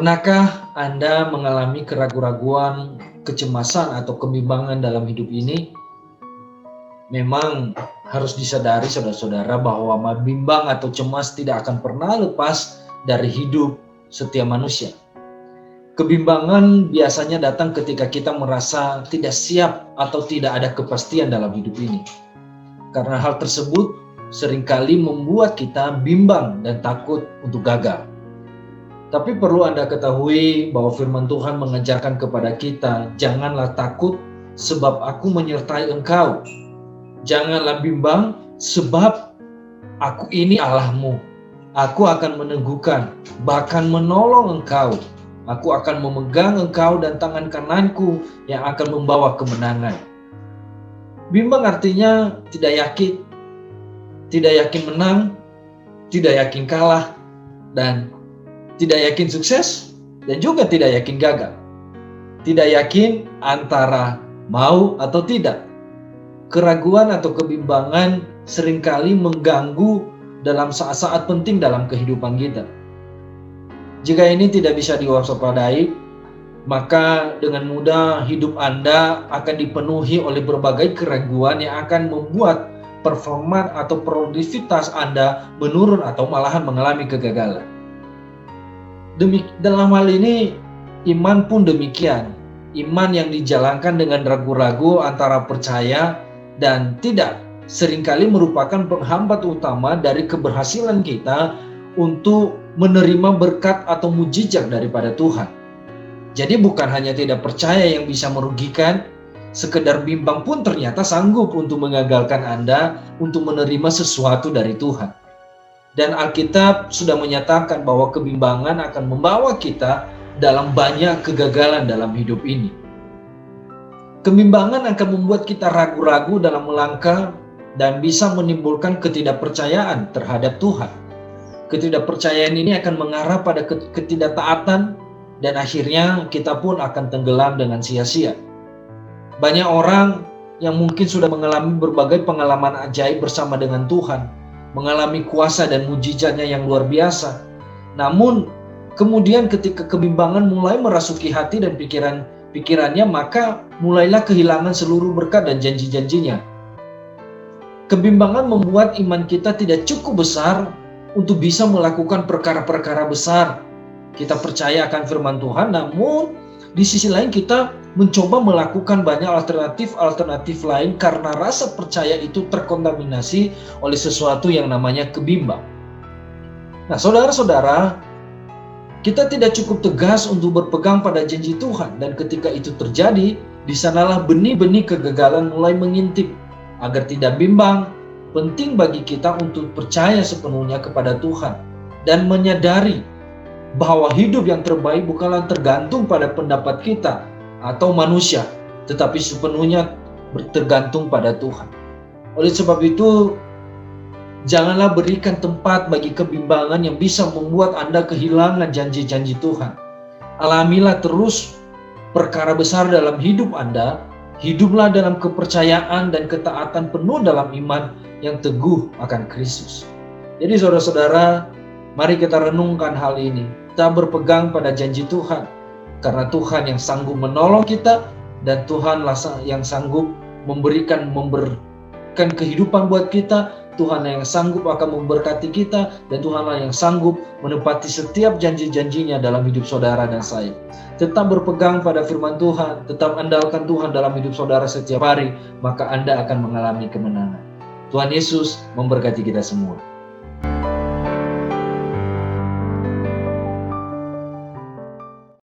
Pernahkah Anda mengalami keraguan-raguan, kecemasan atau kebimbangan dalam hidup ini? Memang harus disadari saudara-saudara bahwa bimbang atau cemas tidak akan pernah lepas dari hidup setiap manusia. Kebimbangan biasanya datang ketika kita merasa tidak siap atau tidak ada kepastian dalam hidup ini. Karena hal tersebut seringkali membuat kita bimbang dan takut untuk gagal. Tapi perlu Anda ketahui bahwa firman Tuhan mengajarkan kepada kita, janganlah takut sebab aku menyertai engkau. Janganlah bimbang sebab aku ini Allahmu. Aku akan meneguhkan, bahkan menolong engkau. Aku akan memegang engkau dan tangan kananku yang akan membawa kemenangan. Bimbang artinya tidak yakin menang, tidak yakin kalah, dan tidak yakin sukses, dan juga tidak yakin gagal. Tidak yakin antara mau atau tidak. Keraguan atau kebimbangan seringkali mengganggu dalam saat-saat penting dalam kehidupan kita. Jika ini tidak bisa diwaspadai, maka dengan mudah hidup Anda akan dipenuhi oleh berbagai keraguan yang akan membuat performa atau produktivitas Anda menurun atau malahan mengalami kegagalan. Dalam hal ini, iman pun demikian. Iman yang dijalankan dengan ragu-ragu antara percaya dan tidak seringkali merupakan penghambat utama dari keberhasilan kita untuk menerima berkat atau mujizat daripada Tuhan. Jadi bukan hanya tidak percaya yang bisa merugikan, sekedar bimbang pun ternyata sanggup untuk mengagalkan Anda untuk menerima sesuatu dari Tuhan. Dan Alkitab sudah menyatakan bahwa kebimbangan akan membawa kita dalam banyak kegagalan dalam hidup ini. Kebimbangan akan membuat kita ragu-ragu dalam melangkah dan bisa menimbulkan ketidakpercayaan terhadap Tuhan. Ketidakpercayaan ini akan mengarah pada ketidaktaatan dan akhirnya kita pun akan tenggelam dengan sia-sia. Banyak orang yang mungkin sudah mengalami berbagai pengalaman ajaib bersama dengan Tuhan, mengalami kuasa dan mujizatnya yang luar biasa. Namun kemudian ketika kebimbangan mulai merasuki hati dan pikirannya, maka mulailah kehilangan seluruh berkat dan janji-janjinya. Kebimbangan membuat iman kita tidak cukup besar untuk bisa melakukan perkara-perkara besar. Kita percaya akan firman Tuhan, namun di sisi lain kita mencoba melakukan banyak alternatif lain karena rasa percaya itu terkontaminasi oleh sesuatu yang namanya kebimbang. Nah, saudara-saudara, kita tidak cukup tegas untuk berpegang pada janji Tuhan, dan ketika itu terjadi, di sanalah benih-benih kegagalan mulai mengintip. Agar tidak bimbang, penting bagi kita untuk percaya sepenuhnya kepada Tuhan dan menyadari bahwa hidup yang terbaik bukanlah tergantung pada pendapat kita atau manusia, tetapi sepenuhnya tergantung pada Tuhan. Oleh sebab itu, janganlah berikan tempat bagi kebimbangan yang bisa membuat Anda kehilangan janji-janji Tuhan. Alamilah terus perkara besar dalam hidup Anda. Hiduplah dalam kepercayaan dan ketaatan penuh dalam iman yang teguh akan Kristus. Jadi saudara-saudara, mari kita renungkan hal ini. Kita berpegang pada janji Tuhan, karena Tuhan yang sanggup menolong kita, dan Tuhanlah yang sanggup memberikan kehidupan buat kita. Tuhan yang sanggup akan memberkati kita, dan Tuhanlah yang sanggup menepati setiap janji-janjinya dalam hidup saudara dan saya. Tetap berpegang pada firman Tuhan, tetap andalkan Tuhan dalam hidup saudara setiap hari, maka Anda akan mengalami kemenangan. Tuhan Yesus memberkati kita semua.